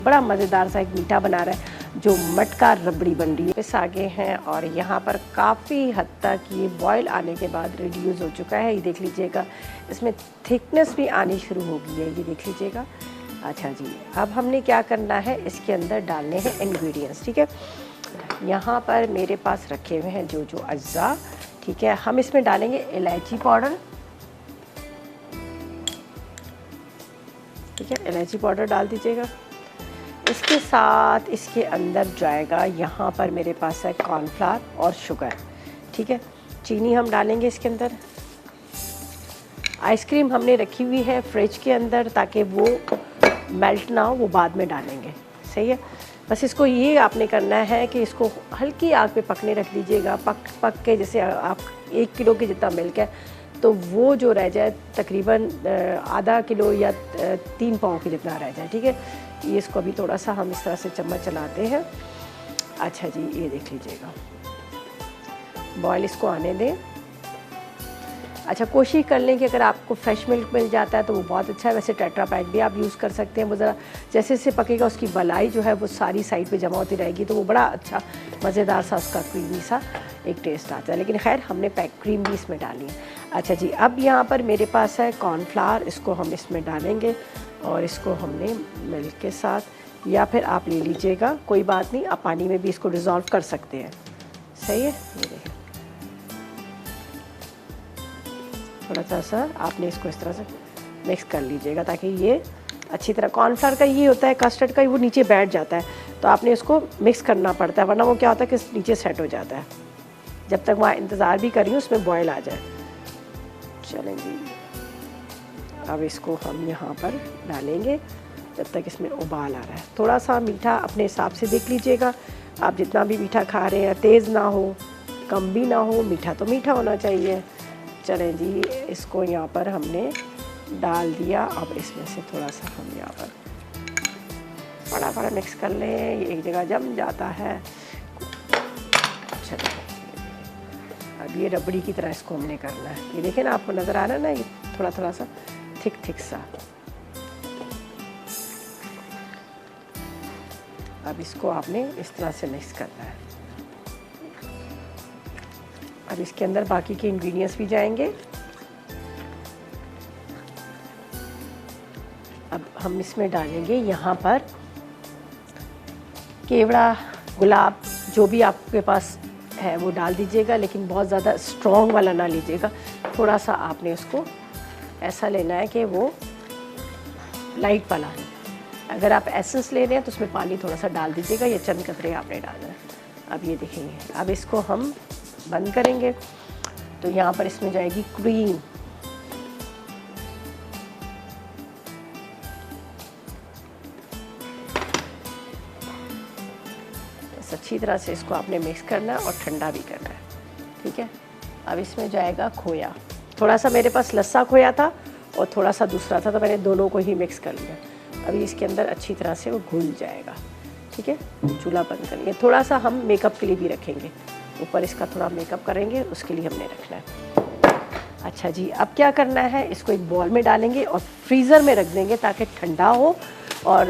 बड़ा मज़ेदार सा एक मीठा बना रहा है जो मटका रबड़ी बन रही है। इस आगे हैं और यहाँ पर काफ़ी हद तक ये बॉयल आने के बाद रिड्यूस हो चुका है। ये देख लीजिएगा, इसमें थिकनेस भी आनी शुरू हो गई है, ये देख लीजिएगा। अच्छा जी, अब हमने क्या करना है, इसके अंदर डालने हैं इंग्रेडिएंट्स। ठीक है, यहाँ पर मेरे पास रखे हुए हैं जो अज्जा। ठीक है, हम इसमें डालेंगे इलायची पाउडर। ठीक है, इलायची पाउडर डाल दीजिएगा। इसके साथ इसके अंदर जाएगा, यहाँ पर मेरे पास है कॉर्नफ्लावर और शुगर। ठीक है, चीनी हम डालेंगे इसके अंदर। आइसक्रीम हमने रखी हुई है फ्रिज के अंदर ताकि वो मेल्ट ना हो, वो बाद में डालेंगे। सही है, बस इसको ये आपने करना है कि इसको हल्की आग पे पकने रख दीजिएगा। पक के जैसे आप 1 किलो के जितना मिल्क है तो वो जो रह जाए तकरीबन आधा किलो या 3 पाव के जितना रह जाए। ठीक है, ये इसको अभी थोड़ा सा हम इस तरह से चम्मच चलाते हैं। अच्छा जी, ये देख लीजिएगा, बॉयल इसको आने दें। अच्छा, कोशिश कर लें कि अगर आपको फ्रेश मिल्क मिल जाता है तो वो बहुत अच्छा है। वैसे टेट्रा पैक भी आप यूज़ कर सकते हैं। वो ज़रा जैसे जैसे पकेगा उसकी मलाई जो है वो सारी साइड पे जमा होती रहेगी, तो वो बड़ा अच्छा मज़ेदार सा उसका क्रीमी सा एक टेस्ट आता है। लेकिन खैर, हमने पैक क्रीम भी इसमें डाली है। अच्छा जी, अब यहाँ पर मेरे पास है कॉर्नफ्लावर, इसको हम इसमें डालेंगे और इसको हमने मिल्क के साथ, या फिर आप ले लीजिएगा, कोई बात नहीं, आप पानी में भी इसको डिज़ोल्व कर सकते हैं। सही है, ये देखिए, थोड़ा सा आपने इसको इस तरह से मिक्स कर लीजिएगा ताकि ये अच्छी तरह, कॉर्नफ्लावर का ये होता है, कस्टर्ड का वो नीचे बैठ जाता है, तो आपने इसको मिक्स करना पड़ता है, वरना वो क्या होता है कि नीचे सेट हो जाता है। जब तक वहाँ इंतज़ार भी कर रही हूँ उसमें बॉयल आ जाए। चलें जी, अब इसको हम यहाँ पर डालेंगे जब तक इसमें उबाल आ रहा है। थोड़ा सा मीठा अपने हिसाब से देख लीजिएगा, आप जितना भी मीठा खा रहे हैं, तेज़ ना हो कम भी ना हो, मीठा तो मीठा होना चाहिए। चलें जी, इसको यहाँ पर हमने डाल दिया। अब इसमें से थोड़ा सा हम यहाँ पर फटाफट मिक्स कर लें, ये एक जगह जम जाता है। चलिए, अब ये रबड़ी की तरह इसको हमने करना है। ये देखें ना, आपको नज़र आ रहा है ना, ये थोड़ा सा थिक सा। अब इसको आपने इस तरह से मिक्स करना है। अब इसके अंदर बाकी के इंग्रेडिएंट्स भी जाएंगे। अब हम इसमें डालेंगे यहाँ पर केवड़ा, गुलाब, जो भी आपके पास है वो डाल दीजिएगा, लेकिन बहुत ज़्यादा स्ट्रॉन्ग वाला ना लीजिएगा। थोड़ा सा आपने उसको ऐसा लेना है कि वो लाइट वाला है। अगर आप एसेंस ले रहे हैं तो उसमें पानी थोड़ा सा डाल दीजिएगा, या चंद कतरे आपने डालना है। अब ये देखेंगे, अब इसको हम बंद करेंगे तो यहाँ पर इसमें जाएगी क्रीम। बस अच्छी तरह से इसको आपने मिक्स करना है और ठंडा भी करना है। ठीक है, अब इसमें जाएगा खोया। थोड़ा सा मेरे पास लस्सा खोया था और थोड़ा सा दूसरा था, तो मैंने दोनों को ही मिक्स कर लिया। अभी इसके अंदर अच्छी तरह से वो घुल जाएगा। ठीक है, चूल्हा बंद करेंगे। थोड़ा सा हम मेकअप के लिए भी रखेंगे, ऊपर इसका थोड़ा मेकअप करेंगे, उसके लिए हमने रखना है। अच्छा जी, अब क्या करना है, इसको एक बॉल में डालेंगे और फ्रीज़र में रख देंगे ताकि ठंडा हो, और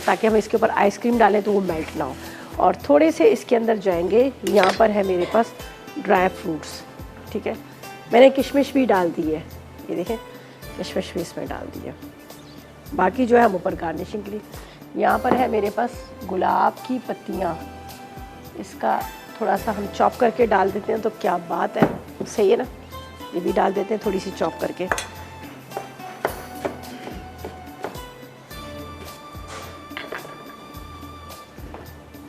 ताकि हम इसके ऊपर आइसक्रीम डालें तो वो मेल्ट ना हो। और थोड़े से इसके अंदर जाएंगे, यहाँ पर है मेरे पास ड्राई फ्रूट्स। ठीक है, मैंने किशमिश भी डाल दी है, ये देखें, किशमिश भी इसमें डाल दी है। बाकी जो है हम ऊपर गार्निशिंग के लिए, यहाँ पर है मेरे पास गुलाब की पत्तियाँ, इसका थोड़ा सा हम चॉप करके डाल देते हैं तो क्या बात है, सही है ना। ये भी डाल देते हैं थोड़ी सी चॉप करके।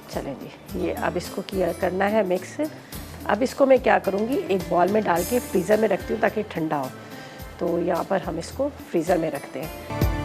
चलें जी, ये अब इसको क्या करना है, मिक्स। अब इसको मैं क्या करूँगी, एक बॉल में डाल के फ्रीज़र में रखती हूँ ताकि ठंडा हो। तो यहाँ पर हम इसको फ्रीज़र में रखते हैं।